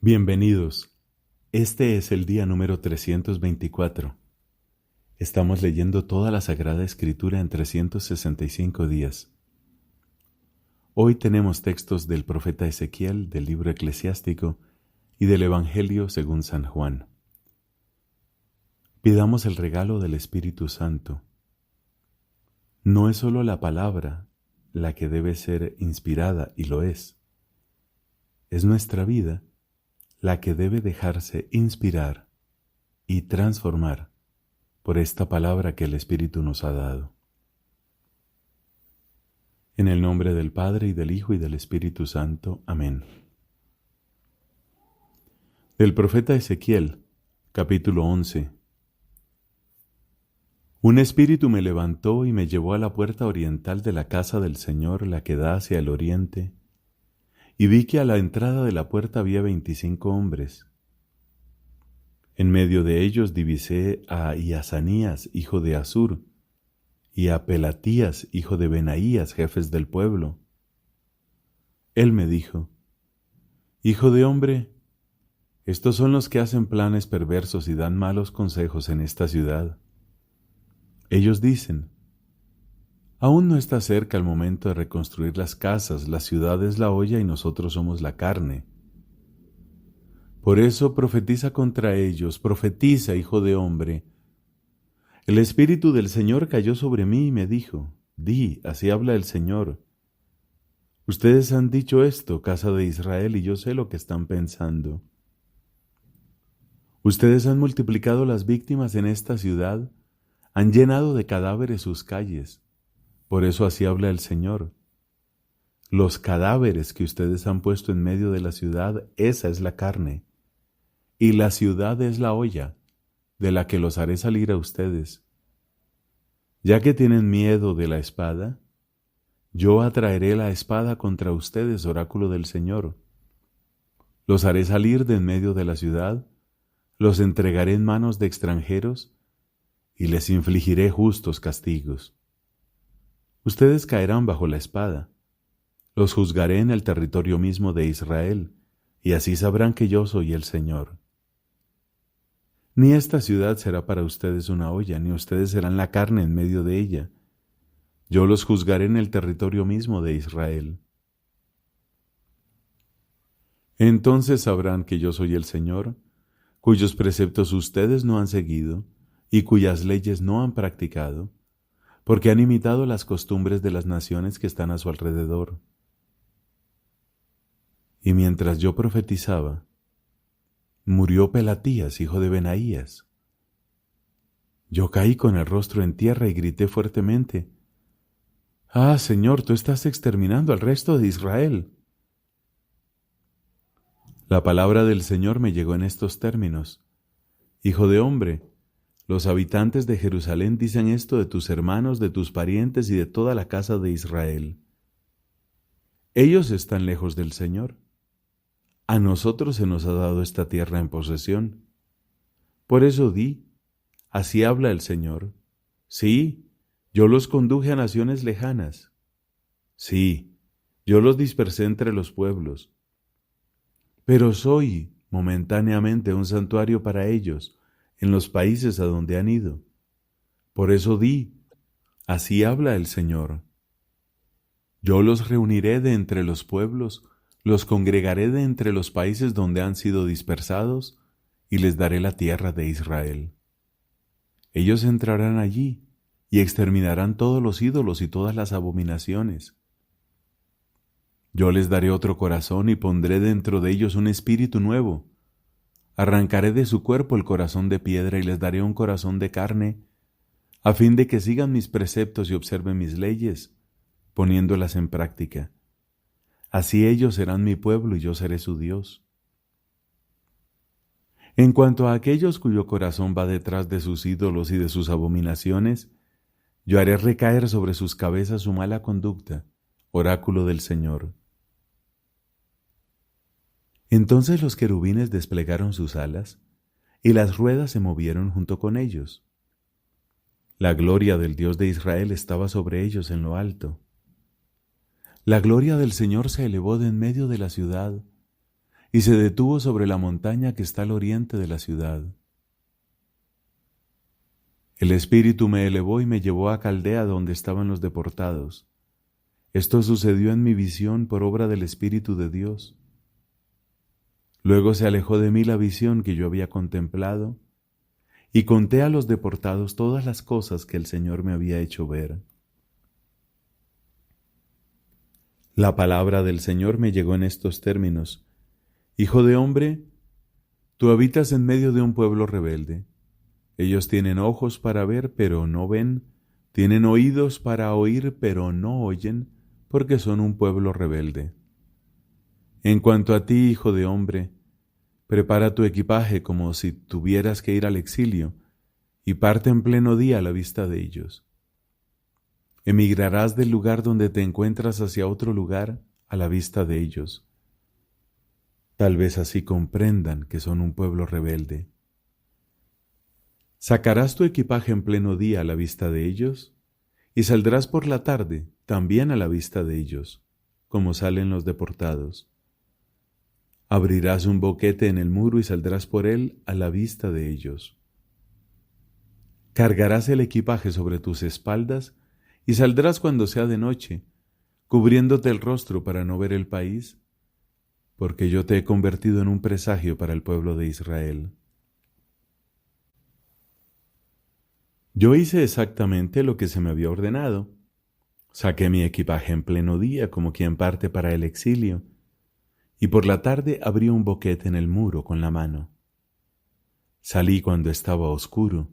Bienvenidos. Este es el día número 324. Estamos leyendo toda la Sagrada Escritura en 365 días. Hoy tenemos textos del profeta Ezequiel, del libro eclesiástico y del Evangelio según San Juan. Pidamos el regalo del Espíritu Santo. No es solo la palabra la que debe ser inspirada, y lo es. Es nuestra vida la que debe dejarse inspirar y transformar por esta palabra que el Espíritu nos ha dado. En el nombre del Padre, y del Hijo, y del Espíritu Santo. Amén. Del profeta Ezequiel, capítulo 11. Un espíritu me levantó y me llevó a la puerta oriental de la casa del Señor, la que da hacia el oriente, y vi que a la entrada de la puerta había 25 hombres. En medio de ellos divisé a Iazanías, hijo de Azur, y a Pelatías, hijo de Benaías, jefes del pueblo. Él me dijo: Hijo de hombre, estos son los que hacen planes perversos y dan malos consejos en esta ciudad. Ellos dicen: aún no está cerca el momento de reconstruir las casas, la ciudad es la olla y nosotros somos la carne. Por eso profetiza contra ellos, profetiza, hijo de hombre. El Espíritu del Señor cayó sobre mí y me dijo: di, así habla el Señor. Ustedes han dicho esto, casa de Israel, y yo sé lo que están pensando. Ustedes han multiplicado las víctimas en esta ciudad, han llenado de cadáveres sus calles. Por eso así habla el Señor. Los cadáveres que ustedes han puesto en medio de la ciudad, esa es la carne, y la ciudad es la olla, de la que los haré salir a ustedes. Ya que tienen miedo de la espada, yo atraeré la espada contra ustedes, oráculo del Señor. Los haré salir de en medio de la ciudad, los entregaré en manos de extranjeros, y les infligiré justos castigos. Ustedes caerán bajo la espada. Los juzgaré en el territorio mismo de Israel, y así sabrán que yo soy el Señor. Ni esta ciudad será para ustedes una olla, ni ustedes serán la carne en medio de ella. Yo los juzgaré en el territorio mismo de Israel. Entonces sabrán que yo soy el Señor, cuyos preceptos ustedes no han seguido, y cuyas leyes no han practicado, porque han imitado las costumbres de las naciones que están a su alrededor. Y mientras yo profetizaba, murió Pelatías, hijo de Benaías. Yo caí con el rostro en tierra y grité fuertemente: ¡Ah, Señor, tú estás exterminando al resto de Israel! La palabra del Señor me llegó en estos términos: Hijo de hombre, los habitantes de Jerusalén dicen esto de tus hermanos, de tus parientes y de toda la casa de Israel. Ellos están lejos del Señor. A nosotros se nos ha dado esta tierra en posesión. Por eso di, así habla el Señor. Sí, yo los conduje a naciones lejanas. Sí, yo los dispersé entre los pueblos. Pero soy momentáneamente un santuario para ellos en los países a donde han ido. Por eso di, así habla el Señor. Yo los reuniré de entre los pueblos, los congregaré de entre los países donde han sido dispersados, y les daré la tierra de Israel. Ellos entrarán allí y exterminarán todos los ídolos y todas las abominaciones. Yo les daré otro corazón y pondré dentro de ellos un espíritu nuevo. Arrancaré de su cuerpo el corazón de piedra y les daré un corazón de carne, a fin de que sigan mis preceptos y observen mis leyes, poniéndolas en práctica. Así ellos serán mi pueblo y yo seré su Dios. En cuanto a aquellos cuyo corazón va detrás de sus ídolos y de sus abominaciones, yo haré recaer sobre sus cabezas su mala conducta, oráculo del Señor. Entonces los querubines desplegaron sus alas, y las ruedas se movieron junto con ellos. La gloria del Dios de Israel estaba sobre ellos en lo alto. La gloria del Señor se elevó de en medio de la ciudad, y se detuvo sobre la montaña que está al oriente de la ciudad. El Espíritu me elevó y me llevó a Caldea donde estaban los deportados. Esto sucedió en mi visión por obra del Espíritu de Dios. Luego se alejó de mí la visión que yo había contemplado, y conté a los deportados todas las cosas que el Señor me había hecho ver. La palabra del Señor me llegó en estos términos: Hijo de hombre, tú habitas en medio de un pueblo rebelde. Ellos tienen ojos para ver, pero no ven, tienen oídos para oír, pero no oyen, porque son un pueblo rebelde. En cuanto a ti, hijo de hombre, prepara tu equipaje como si tuvieras que ir al exilio, y parte en pleno día a la vista de ellos. Emigrarás del lugar donde te encuentras hacia otro lugar a la vista de ellos. Tal vez así comprendan que son un pueblo rebelde. Sacarás tu equipaje en pleno día a la vista de ellos, y saldrás por la tarde también a la vista de ellos, como salen los deportados. Abrirás un boquete en el muro y saldrás por él a la vista de ellos. Cargarás el equipaje sobre tus espaldas y saldrás cuando sea de noche, cubriéndote el rostro para no ver el país, porque yo te he convertido en un presagio para el pueblo de Israel. Yo hice exactamente lo que se me había ordenado. Saqué mi equipaje en pleno día como quien parte para el exilio, y por la tarde abrí un boquete en el muro con la mano. Salí cuando estaba oscuro,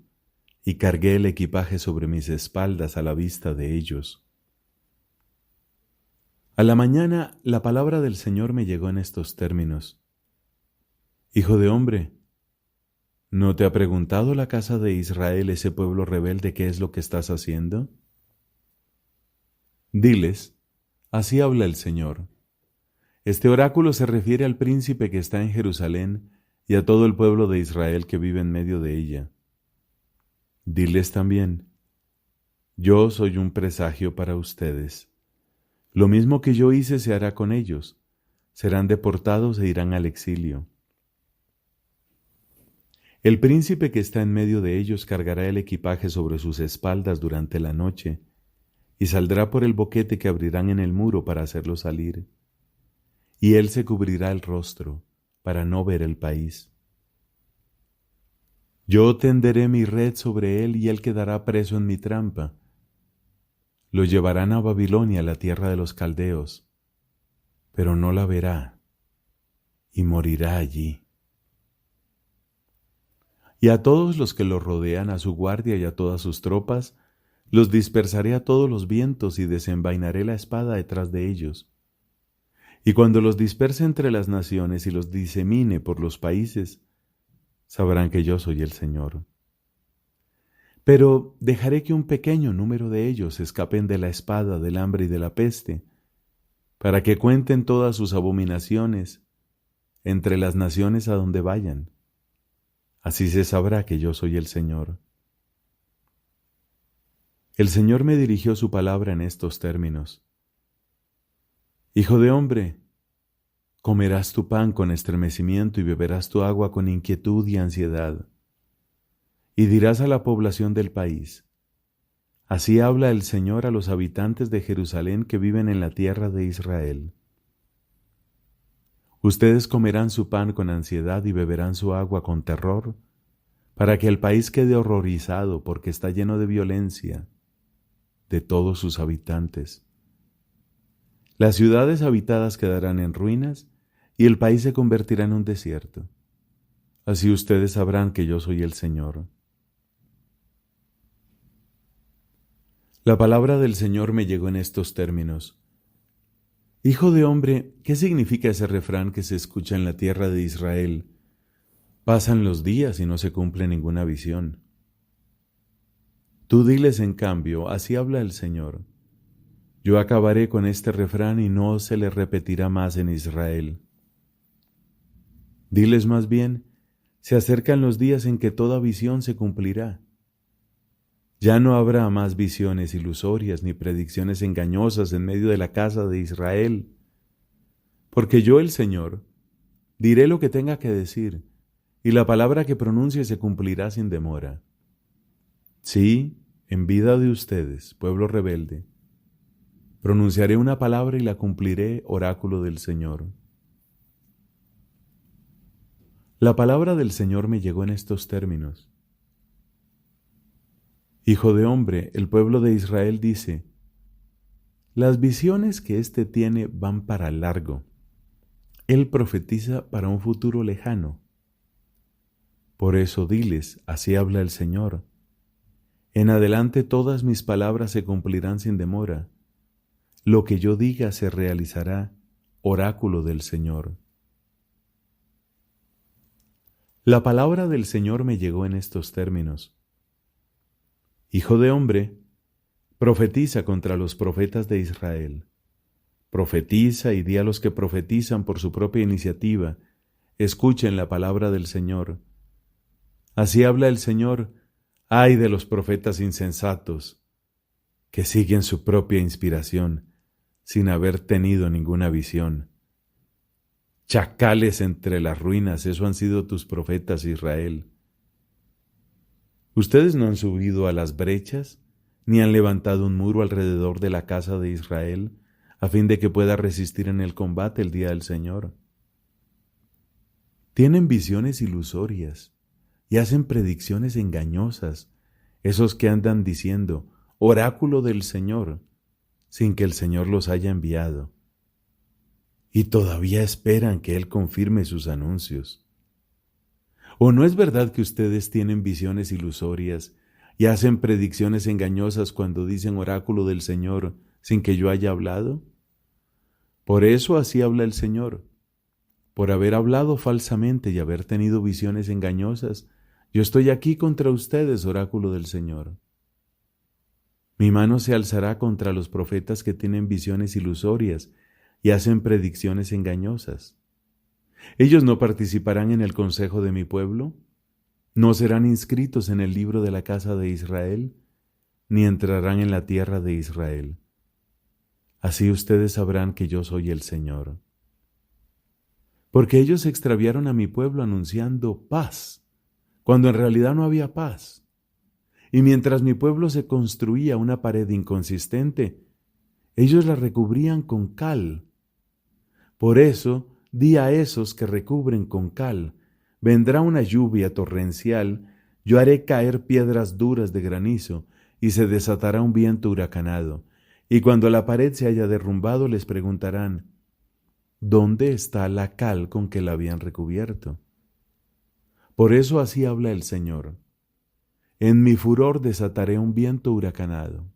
y cargué el equipaje sobre mis espaldas a la vista de ellos. A la mañana la palabra del Señor me llegó en estos términos: Hijo de hombre, ¿no te ha preguntado la casa de Israel, ese pueblo rebelde, qué es lo que estás haciendo? Diles, así habla el Señor. Este oráculo se refiere al príncipe que está en Jerusalén y a todo el pueblo de Israel que vive en medio de ella. Diles también, yo soy un presagio para ustedes. Lo mismo que yo hice se hará con ellos. Serán deportados e irán al exilio. El príncipe que está en medio de ellos cargará el equipaje sobre sus espaldas durante la noche y saldrá por el boquete que abrirán en el muro para hacerlo salir. Y él se cubrirá el rostro para no ver el país. Yo tenderé mi red sobre él y él quedará preso en mi trampa. Lo llevarán a Babilonia, la tierra de los caldeos, pero no la verá y morirá allí. Y a todos los que lo rodean, a su guardia y a todas sus tropas, los dispersaré a todos los vientos y desenvainaré la espada detrás de ellos. Y cuando los disperse entre las naciones y los disemine por los países, sabrán que yo soy el Señor. Pero dejaré que un pequeño número de ellos escapen de la espada, del hambre y de la peste, para que cuenten todas sus abominaciones entre las naciones a donde vayan. Así se sabrá que yo soy el Señor. El Señor me dirigió su palabra en estos términos: Hijo de hombre, comerás tu pan con estremecimiento y beberás tu agua con inquietud y ansiedad. Y dirás a la población del país: así habla el Señor a los habitantes de Jerusalén que viven en la tierra de Israel. Ustedes comerán su pan con ansiedad y beberán su agua con terror, para que el país quede horrorizado porque está lleno de violencia de todos sus habitantes. Las ciudades habitadas quedarán en ruinas y el país se convertirá en un desierto. Así ustedes sabrán que yo soy el Señor. La palabra del Señor me llegó en estos términos: Hijo de hombre, ¿qué significa ese refrán que se escucha en la tierra de Israel? Pasan los días y no se cumple ninguna visión. Tú diles en cambio, así habla el Señor: yo acabaré con este refrán y no se le repetirá más en Israel. Diles más bien, se acercan los días en que toda visión se cumplirá. Ya no habrá más visiones ilusorias ni predicciones engañosas en medio de la casa de Israel, porque yo, el Señor, Diré lo que tenga que decir, y la palabra que pronuncie se cumplirá sin demora. Sí, en vida de ustedes, pueblo rebelde, pronunciaré una palabra y la cumpliré, oráculo del Señor. La palabra del Señor me llegó en estos términos. Hijo de hombre, el pueblo de Israel dice, las visiones que éste tiene van para largo. Él profetiza para un futuro lejano. Por eso diles, así habla el Señor. En adelante todas mis palabras se cumplirán sin demora. Lo que yo diga se realizará, oráculo del Señor. La palabra del Señor me llegó en estos términos. Hijo de hombre, profetiza contra los profetas de Israel. Profetiza y di a los que profetizan por su propia iniciativa, escuchen la palabra del Señor. Así habla el Señor, ay de los profetas insensatos, que siguen su propia inspiración, sin haber tenido ninguna visión. Chacales entre las ruinas, eso han sido tus profetas, Israel. Ustedes no han subido a las brechas, ni han levantado un muro alrededor de la casa de Israel, a fin de que pueda resistir en el combate el día del Señor. Tienen visiones ilusorias y hacen predicciones engañosas, esos que andan diciendo, oráculo del Señor, sin que el Señor los haya enviado. Y todavía esperan que Él confirme sus anuncios. ¿O no es verdad que ustedes tienen visiones ilusorias y hacen predicciones engañosas cuando dicen oráculo del Señor sin que yo haya hablado? Por eso así habla el Señor. Por haber hablado falsamente y haber tenido visiones engañosas, yo estoy aquí contra ustedes, oráculo del Señor. Mi mano se alzará contra los profetas que tienen visiones ilusorias y hacen predicciones engañosas. Ellos no participarán en el consejo de mi pueblo, no serán inscritos en el libro de la casa de Israel, ni entrarán en la tierra de Israel. Así ustedes sabrán que yo soy el Señor. Porque ellos extraviaron a mi pueblo anunciando paz, cuando en realidad no había paz. Y mientras mi pueblo se construía una pared inconsistente, ellos la recubrían con cal. Por eso, di a esos que recubren con cal, vendrá una lluvia torrencial, yo haré caer piedras duras de granizo, y se desatará un viento huracanado. Y cuando la pared se haya derrumbado, les preguntarán, ¿dónde está la cal con que la habían recubierto? Por eso así habla el Señor. En mi furor desataré un viento huracanado.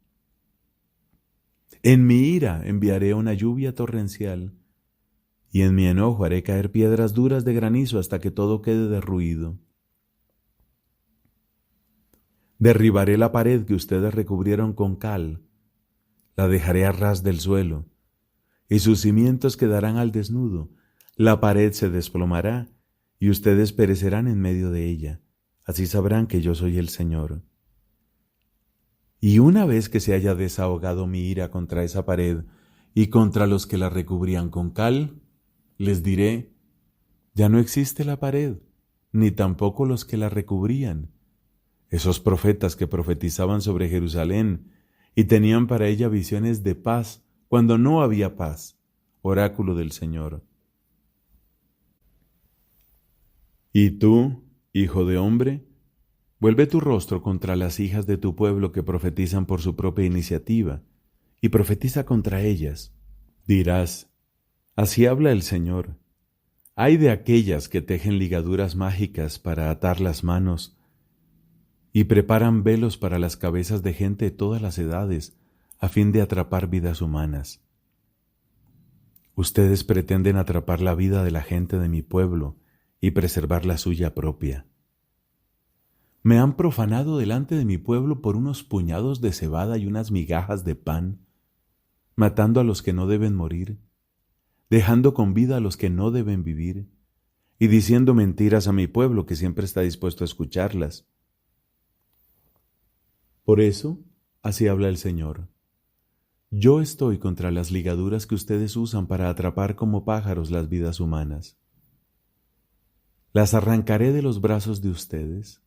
En mi ira enviaré una lluvia torrencial, y en mi enojo haré caer piedras duras de granizo hasta que todo quede derruido. Derribaré la pared que ustedes recubrieron con cal, la dejaré a ras del suelo, y sus cimientos quedarán al desnudo, la pared se desplomará, y ustedes perecerán en medio de ella. Así sabrán que yo soy el Señor. Y una vez que se haya desahogado mi ira contra esa pared y contra los que la recubrían con cal, les diré, ya no existe la pared, ni tampoco los que la recubrían. Esos profetas que profetizaban sobre Jerusalén y tenían para ella visiones de paz cuando no había paz, oráculo del Señor. Y tú, hijo de hombre, vuelve tu rostro contra las hijas de tu pueblo que profetizan por su propia iniciativa, y profetiza contra ellas. Dirás, así habla el Señor. Ay de aquellas que tejen ligaduras mágicas para atar las manos, y preparan velos para las cabezas de gente de todas las edades, a fin de atrapar vidas humanas. Ustedes pretenden atrapar la vida de la gente de mi pueblo y preservar la suya propia. Me han profanado delante de mi pueblo por unos puñados de cebada y unas migajas de pan, matando a los que no deben morir, dejando con vida a los que no deben vivir, y diciendo mentiras a mi pueblo que siempre está dispuesto a escucharlas. Por eso, así habla el Señor. Yo estoy contra las ligaduras que ustedes usan para atrapar como pájaros las vidas humanas. Las arrancaré de los brazos de ustedes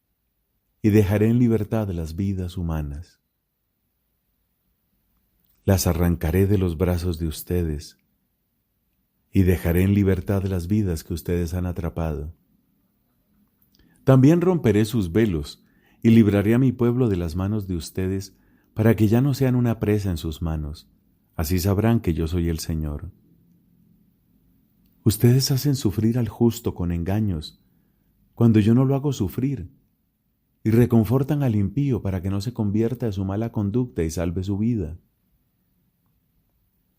y dejaré en libertad las vidas humanas. Las arrancaré de los brazos de ustedes y dejaré en libertad las vidas que ustedes han atrapado. También romperé sus velos y libraré a mi pueblo de las manos de ustedes para que ya no sean una presa en sus manos. Así sabrán que yo soy el Señor. Ustedes hacen sufrir al justo con engaños, cuando yo no lo hago sufrir, y reconfortan al impío para que no se convierta de su mala conducta y salve su vida.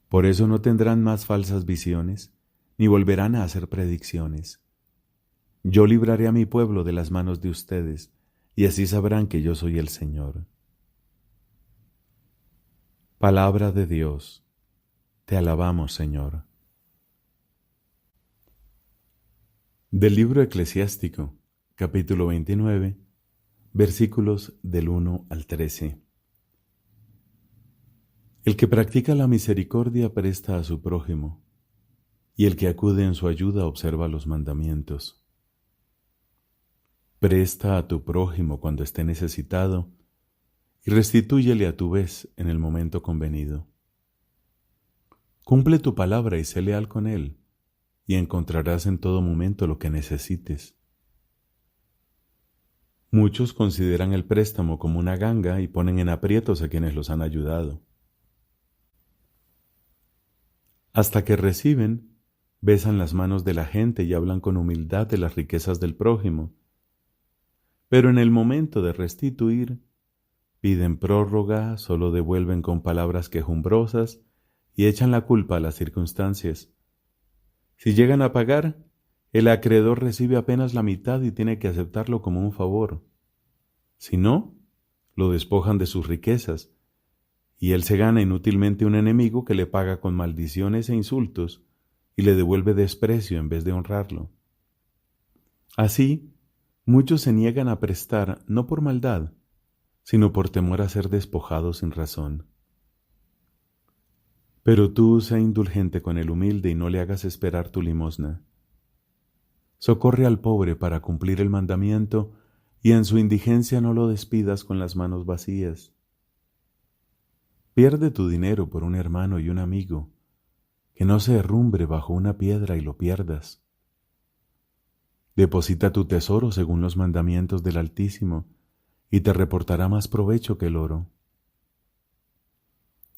Por eso no tendrán más falsas visiones, ni volverán a hacer predicciones. Yo libraré a mi pueblo de las manos de ustedes, y así sabrán que yo soy el Señor. Palabra de Dios. Te alabamos, Señor. Del libro eclesiástico, capítulo 29, versículos del 1 al 13. El que practica la misericordia presta a su prójimo, y el que acude en su ayuda observa los mandamientos. Presta a tu prójimo cuando esté necesitado, y restitúyele a tu vez en el momento convenido. Cumple tu palabra y sé leal con él, y encontrarás en todo momento lo que necesites. Muchos consideran el préstamo como una ganga y ponen en aprietos a quienes los han ayudado. Hasta que reciben, besan las manos de la gente y hablan con humildad de las riquezas del prójimo. Pero en el momento de restituir, piden prórroga, solo devuelven con palabras quejumbrosas y echan la culpa a las circunstancias. Si llegan a pagar, el acreedor recibe apenas la mitad y tiene que aceptarlo como un favor. Si no, lo despojan de sus riquezas, y él se gana inútilmente un enemigo que le paga con maldiciones e insultos y le devuelve desprecio en vez de honrarlo. Así, muchos se niegan a prestar no por maldad, sino por temor a ser despojados sin razón. Pero tú sé indulgente con el humilde y no le hagas esperar tu limosna. Socorre al pobre para cumplir el mandamiento y en su indigencia no lo despidas con las manos vacías. Pierde tu dinero por un hermano y un amigo, que no se herrumbre bajo una piedra y lo pierdas. Deposita tu tesoro según los mandamientos del Altísimo, y te reportará más provecho que el oro.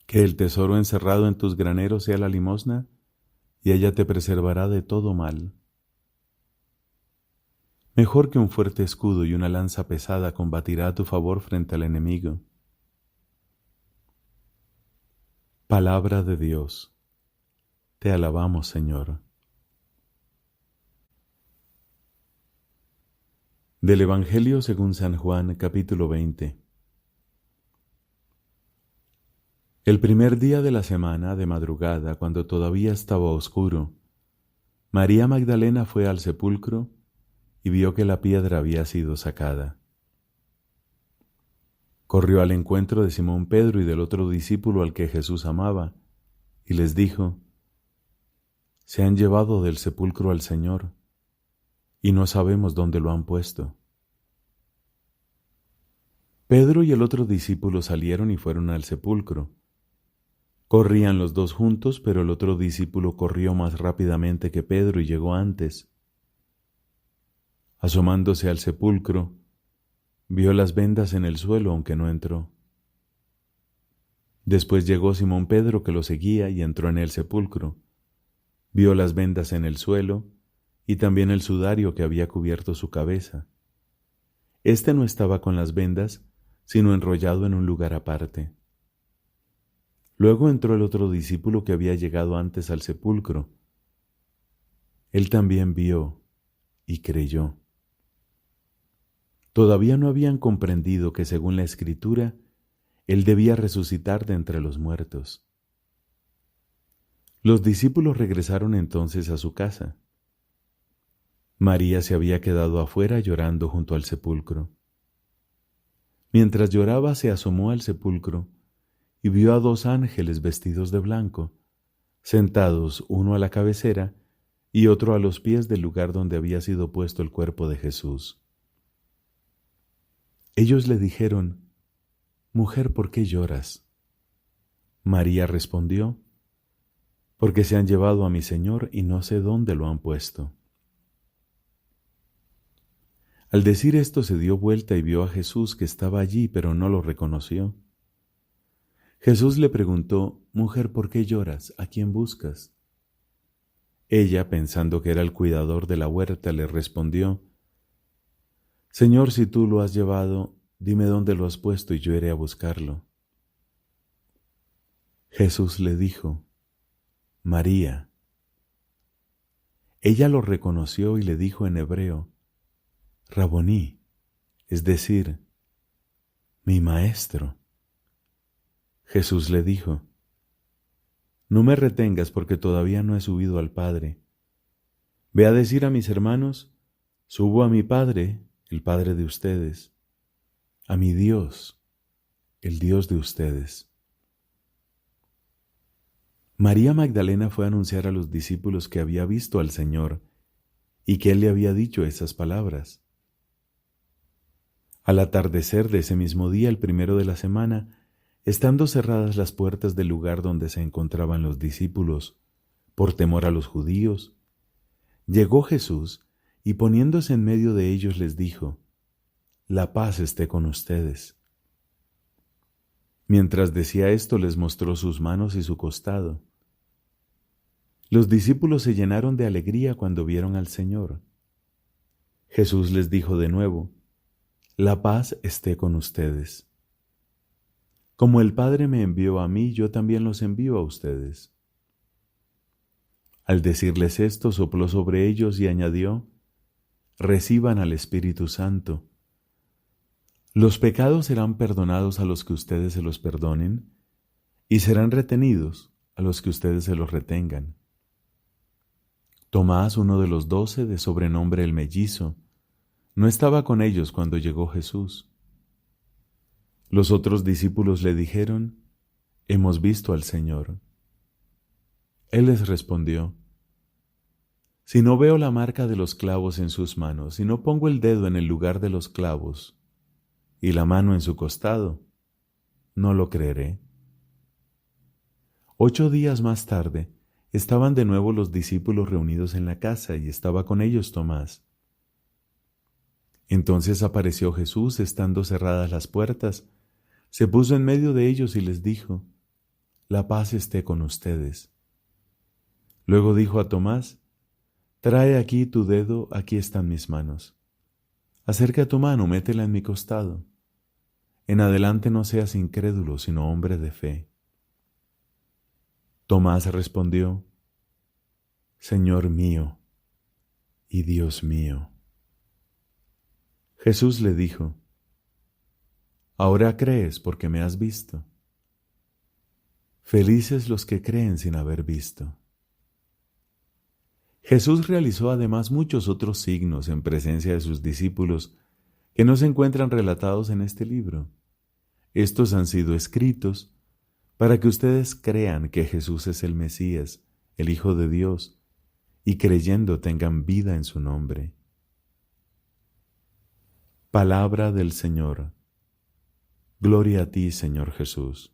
Que el tesoro encerrado en tus graneros sea la limosna, y ella te preservará de todo mal. Mejor que un fuerte escudo y una lanza pesada combatirá a tu favor frente al enemigo. Palabra de Dios. Te alabamos, Señor. Del Evangelio según San Juan, capítulo 20. El primer día de la semana, de madrugada, cuando todavía estaba oscuro, María Magdalena fue al sepulcro y vio que la piedra había sido sacada. Corrió al encuentro de Simón Pedro y del otro discípulo al que Jesús amaba, y les dijo: Se han llevado del sepulcro al Señor, y no sabemos dónde lo han puesto. Pedro y el otro discípulo salieron y fueron al sepulcro. Corrían los dos juntos, pero el otro discípulo corrió más rápidamente que Pedro y llegó antes. Asomándose al sepulcro, vio las vendas en el suelo, aunque no entró. Después llegó Simón Pedro, que lo seguía, y entró en el sepulcro. Vio las vendas en el suelo y también el sudario que había cubierto su cabeza. Este no estaba con las vendas, sino enrollado en un lugar aparte. Luego entró el otro discípulo que había llegado antes al sepulcro. Él también vio y creyó. Todavía no habían comprendido que, según la Escritura, Él debía resucitar de entre los muertos. Los discípulos regresaron entonces a su casa. María se había quedado afuera llorando junto al sepulcro. Mientras lloraba, se asomó al sepulcro y vio a dos ángeles vestidos de blanco, sentados uno a la cabecera y otro a los pies del lugar donde había sido puesto el cuerpo de Jesús. Ellos le dijeron: «Mujer, ¿por qué lloras?». María respondió: «Porque se han llevado a mi Señor y no sé dónde lo han puesto». Al decir esto se dio vuelta y vio a Jesús que estaba allí, pero no lo reconoció. Jesús le preguntó: «Mujer, ¿por qué lloras? ¿A quién buscas?». Ella, pensando que era el cuidador de la huerta, le respondió: «Señor, si tú lo has llevado, dime dónde lo has puesto y yo iré a buscarlo». Jesús le dijo: «María». Ella lo reconoció y le dijo en hebreo: «Raboní», es decir, «mi maestro». Jesús le dijo: «No me retengas porque todavía no he subido al Padre. Ve a decir a mis hermanos: subo a mi Padre, el Padre de ustedes, a mi Dios, el Dios de ustedes». María Magdalena fue a anunciar a los discípulos que había visto al Señor y que Él le había dicho esas palabras. Al atardecer de ese mismo día, el primero de la semana, estando cerradas las puertas del lugar donde se encontraban los discípulos, por temor a los judíos, llegó Jesús y poniéndose en medio de ellos les dijo: «La paz esté con ustedes». Mientras decía esto, les mostró sus manos y su costado. Los discípulos se llenaron de alegría cuando vieron al Señor. Jesús les dijo de nuevo: «La paz esté con ustedes. Como el Padre me envió a mí, yo también los envío a ustedes». Al decirles esto, sopló sobre ellos y añadió: «Reciban al Espíritu Santo. Los pecados serán perdonados a los que ustedes se los perdonen, y serán retenidos a los que ustedes se los retengan». Tomás, uno de los 12, de sobrenombre el Mellizo, no estaba con ellos cuando llegó Jesús. Los otros discípulos le dijeron: «Hemos visto al Señor». Él les respondió: «Si no veo la marca de los clavos en sus manos, si no pongo el dedo en el lugar de los clavos y la mano en su costado, no lo creeré». 8 días más tarde, estaban de nuevo los discípulos reunidos en la casa y estaba con ellos Tomás. Entonces apareció Jesús estando cerradas las puertas, se puso en medio de ellos y les dijo: «La paz esté con ustedes». Luego dijo a Tomás: «Trae aquí tu dedo, aquí están mis manos. Acerca tu mano, métela en mi costado. En adelante no seas incrédulo, sino hombre de fe». Tomás respondió: «Señor mío y Dios mío». Jesús le dijo: «Ahora crees porque me has visto. Felices los que creen sin haber visto». Jesús realizó además muchos otros signos en presencia de sus discípulos que no se encuentran relatados en este libro. Estos han sido escritos para que ustedes crean que Jesús es el Mesías, el Hijo de Dios, y creyendo tengan vida en su nombre. Palabra del Señor. Gloria a ti, Señor Jesús.